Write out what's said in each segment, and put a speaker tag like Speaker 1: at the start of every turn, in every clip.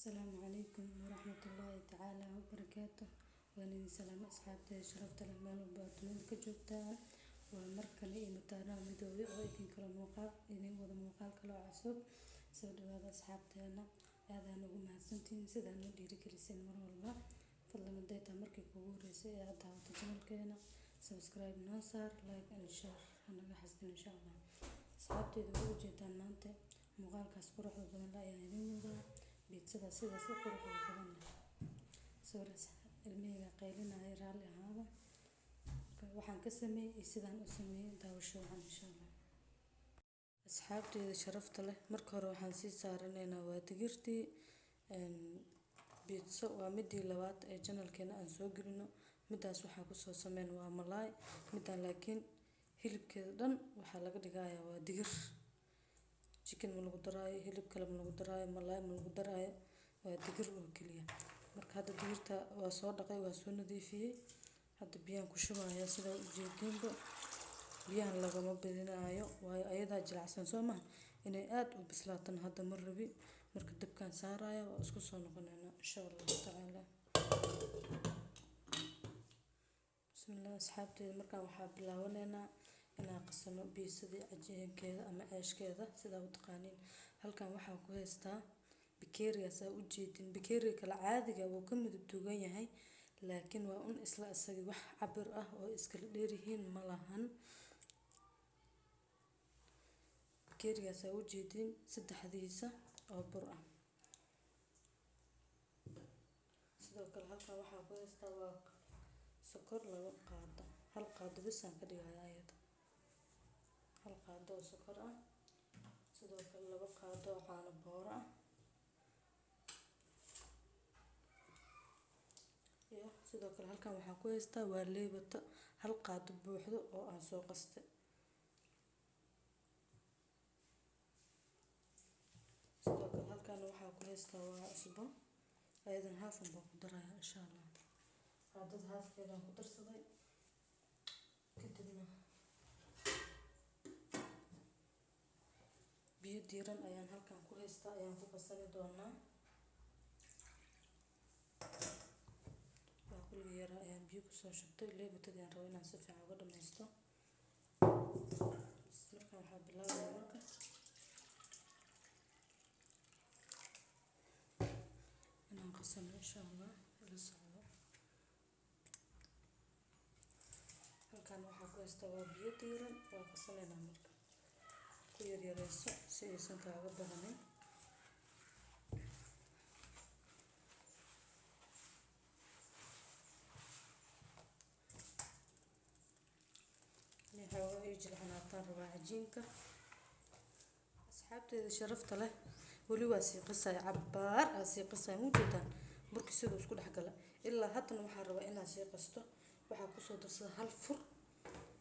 Speaker 1: السلام عليكم ورحمة الله تعالى وبركاته. وأنا سلام أصحابتي شرفت لما نبادلون كجوتان ومركلي متانا مدوي أو إذن كلا موقع إذن وذا موقع كلا عصب سود هذا أصحابتي أنا هذا نقوم هالسنتين سيدا ندير كريسين مرة والله فضل من ديتا مركي كوريسي هذا وتجمل كينا سبسكرايب ناصر لايك إن شاء أنا حسن إن شاء الله أصحابتي ذو جيتان مانتي مقال كاسبر حضن لا يعني وذا بيتسدا سدا سكر حضن سورس المية قيلنا هاي رالي هذا waxaan ka sameeyay sidaan u sameeyay daawasho waxaan insha Allah asxaabteeda sharafta leh marka hore waxaan sii saaranaynaa waa digirtii pizza waa midii labaad ee channelkeena aan soo gelino midaas waxa ku soo sameyn waa malaay midaan laakiin hilibkeeda dhan waxa laga dhigayaa waa digir chicken ma lagu daraayo hilib kale ma lagu daraayo malaay ma lagu daraayo waa digir oo kaliya marka hadda digirta waa soo dhaqay waa soo nadiifiyay hadda biyaan ku shubayaa sida u jeedinba biyaan lagama badinayo waayo ayada jilacsan soo ma inay aad u bislaatan hadda mar rabi marka dabkaan saaraya waa isku soo noqonayna insha Allah ta'ala bismillah asxaabteeda markaan waxa bilaawaneynaa inaan qasano biisadii cajiinkeeda ama ceeshkeeda sida u taqaaniin halkan waxaan ku haystaa bakeeriga saa u jeedin bakeeriga kala caadiga wuu ka midab duugan yahay laakiin waa un isla asagi wax cabir ah oo iskala dheer yihiin ma lahan bakeeriga saa u jeedin saddexdiisa oo bur ah sidoo kale halkan waxaan ku haystaa waa sokor laba qaado hal qaado bas aan ka dhigayaa ayada hal qaado oo sokor ah sidoo kale laba qaado oo caano booro ah iyo sidoo kale halkan waxaan ku haystaa waa leebata hal qaado buuxdo oo aan soo qastay sidoo kale halkan waxaan ku haystaa waa cusbo ayadan haafan baan ku darayaa insha Allah qaadada haafkeeda ku darsaday kadibna biyo diiran ayaan halkan ku haystaa ayaan ku qasani doonaa baaquli yar ayaan biyo ku soo shubtay leebatada aan rabo inaan si fiican uga dhameysto marka waxaa bilaabayaa marka inaan qasano insha Allah la socdo halkan waxaa ku haystaa waa biyo diiran waa qasanaynaa marka ku yaryareyso si aysan kaaga badanin waxaa ay jilcanaataan rabaa cajiinka asxaabteeda sharafta leh wali waa sii qasay cabbaar aa sii qasay muujeedaan burki sidoo isku dhex gala ilaa haddana waxaa rabaa inaan sii qasto waxaa ku soo darsada hal fur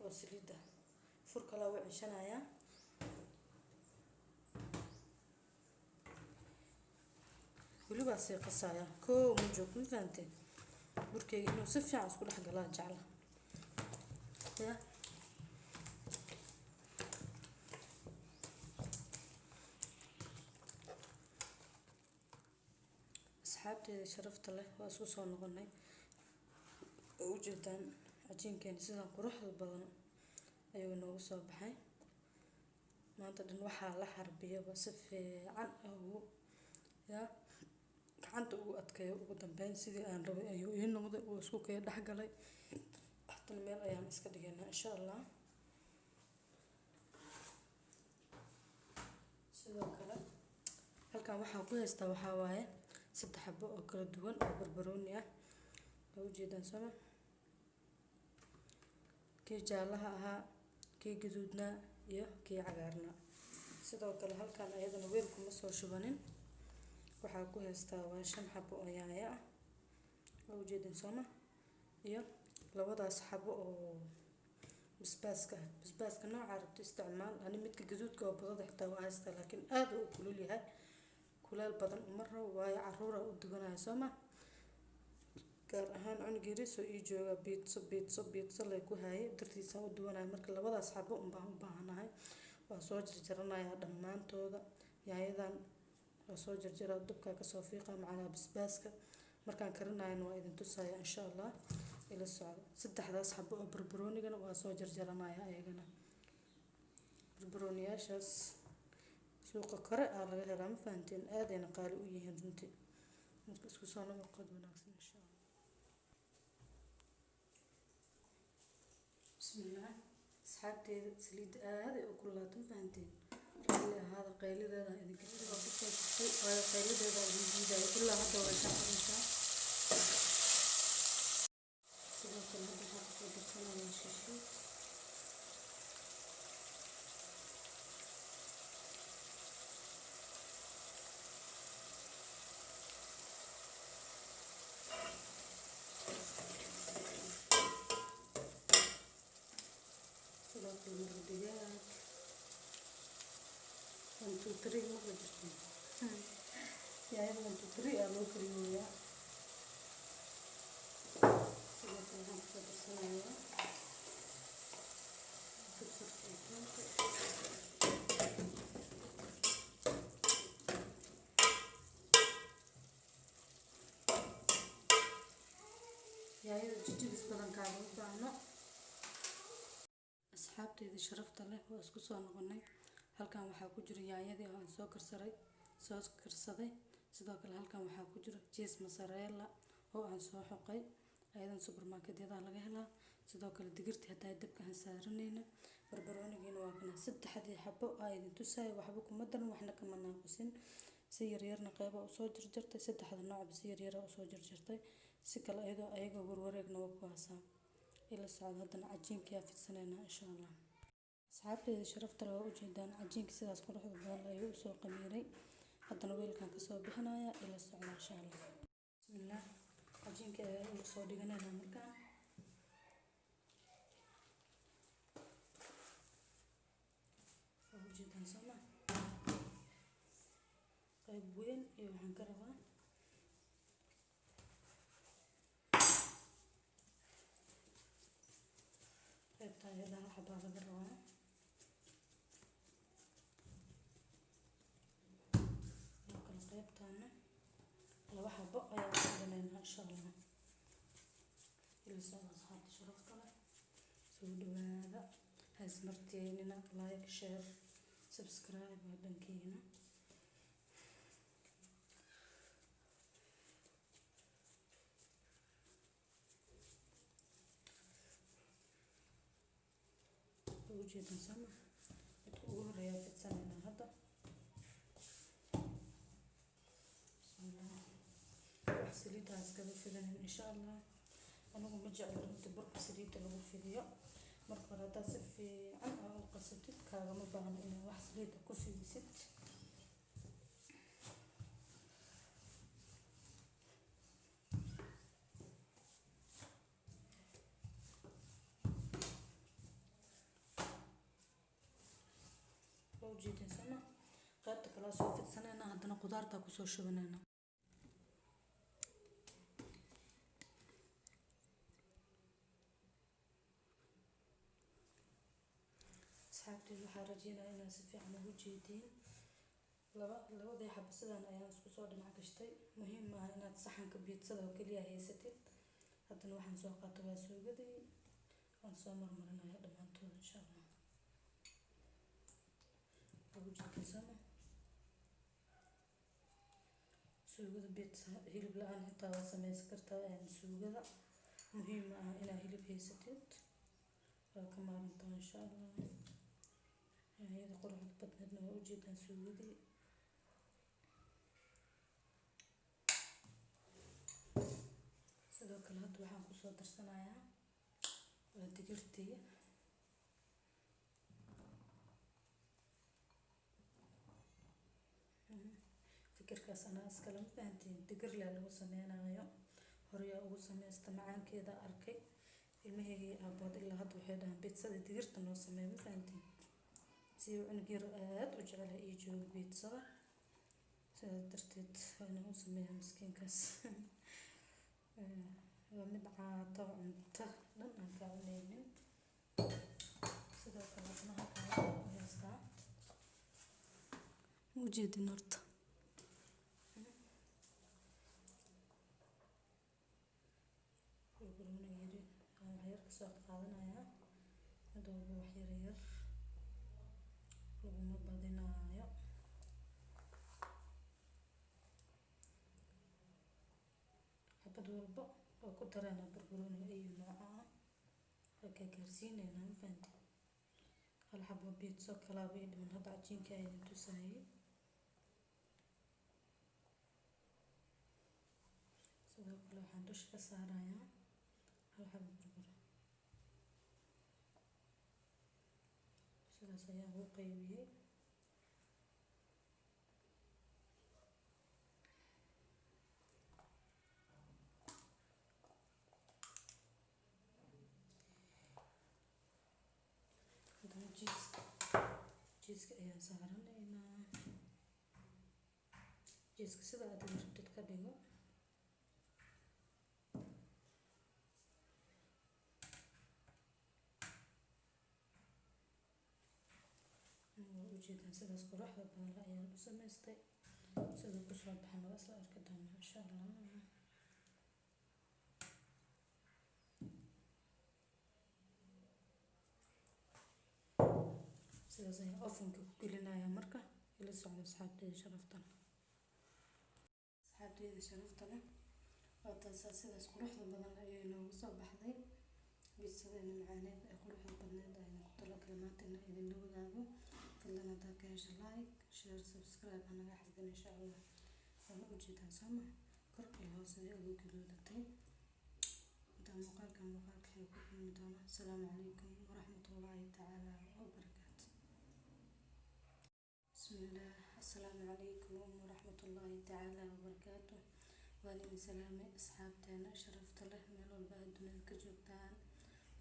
Speaker 1: oo saliida fur kale waa ceshanayaa wali waa sii qasaya koo ma joog ma fahanteen burkeyga inuu si fiican isku dhex galaa jecla ya asxaabteeda sharafta leh waa isku soo noqonay oo u jeedaan cajiinkeena sidaan quruxda badan ayuu noogu soo baxay maanta dhan waxaa la xarbiyaba si fiican ugu ya gacanta ugu adkeeyo ugu dambeyn sidii aan rabay ayuu ii noqday oo isku kaya dhex galay waxtan meel ayaan iska dhigaynaa insha Allah sidoo kale halkan waxaan ku haystaa waxaa waaye saddex xabo oo kala duwan oo barbarooni ah oo jeedaan sama kii jaalaha ahaa kii gaduudna iyo kii cagaarna sidoo kale halkan ayadana weel kuma soo shubanin waxaa ku haystaa waa 5 xabo oo yaanyo ah oo jeedaan sama iyo labadaas xabo oo basbaaska nooca rabto isticmaal ani midka gaduudka oo badada xitaa waa haystaa laakiin aad uu kulul yahay kuleel badan uma rabo waayo caruura u duganaya sama gaar ahaan cunugiriso ii jooga pizza lay ku haye dartiisa u duwanaya marka labadaas xabo u baahanahay waa soo jarjaranayaa dhammaantooda yaanyadan soo jarjara dabka ka soo fiiqa macana basbaaska markaan karinayno waa idin tusaya insha Allah ila socdo saddexdaas xabo oo barbaroonigana waa soo jarjaranaya ayagana barbarooniyaashaas suuqa kore aa laga helaa ma fahanteen aadayna qaali u yihiin runtii marka isku soo noqod wanaagsan insha Allah bismillah asxaabteeda saliid aad ay u kulaato fahanteen raalli ahaada qaylideeda idinka soo bixisay waa qaylideeda idin diiday ilaa hadda way shaqaynaysaa sidoo kale hadda waxaan kusoo darsanaya shisho sidoo kale mardigaag 1 2 3 ma jirto yaa 1 2 3 aa loo kariyaa sidoo kale waxaan kusoo darsanayaa yaayada jijibis badan kaaga u baahno asxaabteeda sharafta leh waa isku soo noqonay halkan waxaa ku jira yaayadii oo aan soo karsaday sidoo kale halkan waxaa ku jira cheese mozzarella oo aan soo xoqay ayadan supermarketyada laga helaa sidoo kale digirta haday dabka aan saaranayna barbaroonigeena waa kana saddexdii xabo ay idin tusay waxba kuma daran waxna kama naaqisin si yar yarna qayb oo soo jarjartay saddexda nooc si yar yar oo soo jarjartay si kale ayaga warwareegna waa ku haasaa ila socod hadana cajiinka yaa fidsanayna insha Allah asxaabteeda sharafta leh waa u jeedaan cajiinka sidaas quruxda badan ayuu u soo qamiiray hadana weelkan ka soo bixinaya ila socod insha Allah bismillah cajiinka ayaa soo dhiganayna markaan waa u jeedaan sama qayb weyn iyo waxaan ka rabaa qaybtaan waxa baa laga rabaa kala qaybtaana laba xabo ayaa ku dhanaynaa insha Allah ila soo asxaabta sharafta leh soo dhawaada hays marteenina like share subscribe waa dhankeena ujeedin sama midka ugu horeeya fidsanayna hadda bismillah wax saliidaas kaga fidanin insha Allah anigu ma jeclo inta burka saliida lagu fidiyo marka hore haddaad si fiican u qasatid kaagama baahno inaad wax saliida ku fidisid ujeedin sama qaybta kala soo fidsanayna hadana qudaarta ku soo shubanayna asxaabteeda waxaa rajeynayaa inaad si fiican ugu jeediin labadii xabo sidaan ayaan isku soo dhinac gashtay muhiim maaha inaad saxanka biidsada oo keliya haysatid hadana waxaan soo qaatay waa suugadii waan soo marmarinaya dhammaantood insha Allah ujeedin sama suugada pizza hilib la'aan xitaa waa samaysan kartaa suugada muhiim ah inaad hilib haysatid waa ka maalintaa insha Allah ayada quruxda badneedna waa ujeedaan suugadii sidoo kale hadda waxaan kusoo darsanayaa waa digirtii fikirkaas anaa iskala ma fahantiin digir leh lagu sameynayo horeyaa ugu sameysta macaankeeda arkay ilmaheygii aabood ilaa hadda waxay dhahaan biidsada digirta noo sameey ma fahantiin si cunug yar aad u jecel ii joogo biidsada sidaas darteed waana u sameeyaa miskiinkaas waa mid caato cunto dhan aan ka cunaynin sidoo kale adna halkaan u haystaa ujeedin horta kasoo qaadanaya mid walba wax yar yar laguma badinaayo. xabad walba waa ku darana barbarooni iyo nooca ah waa ka gaarsiinayna ma fahanti. hal xabo pizza kala bay dhiman hadda cajiinka ay tusayay sidoo kale waxaan dusha ka saarayaa hal xabo barbarooni sidaas ayaan u qaybiyay. jiiska ayaan saaranaynaa. jiiska sida aad rabtid ka dhigo. ujeedaan sidaas quruxda badan ayaan u samaystay. sida ku soo baxana waa isla arki doonaa insha Allah. sidaas ayaan ovenka ku gelinayaa marka ila socdo asxaabteyda sharafta leh. asxaabteyda sharafta leh waa taas sidaas quruxda badan ayay noogu soo baxday. bisadayna macaaneed ee quruxda badneed ayaan ku talagalay maanta inaan idinla wadaago. fadlan haddaad ka hesho like, share, subscribe hanaga xasdan insha Allah. waan ujeedaan sooma korka iyo hoose ay ugu gaduudatay. inta muuqaalka ay ku kulmi doona. asalaamu calaykum waraxmatullaahi tacaala wabarakaatu. bismillah. asalaamu calaykum waraxmatullaahi tacaala wabarakaatu. waan idin salaamay asxaabteena sharafta leh meel walba aad dunida ka joogtaan.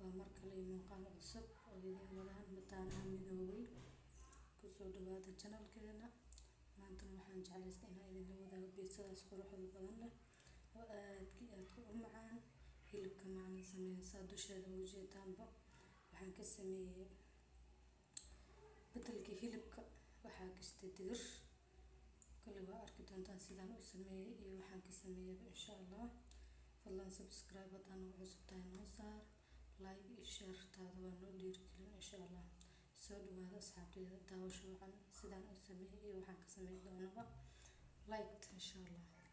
Speaker 1: waa mar kale muuqaal cusub oo idin wadaan mataanaha midoobay. kusoo dhawaada channelkeena. maanta waxaan jeclaystay inaan idinla wadaago biisadaas quruxda badan leh oo aad u macaan. hilibka maanan sameyn saa dusheeda ujeedaanba waxaan ka sameeyay bedelka hilibka waxaa gashtay digir. kale waa arki doontaan sidaan u sameeyay iyo waxaan ka sameeyay insha Allah. fadlan subscribe haddaan ugu cusub tahay noo saar, like iyo share taada waa noo dhiirigelin insha Allah. soo dhawaada asxaabteyda daawasho wacan sidaan u sameeyay iyo waxaan ka sameyn doonaba like insha Allah.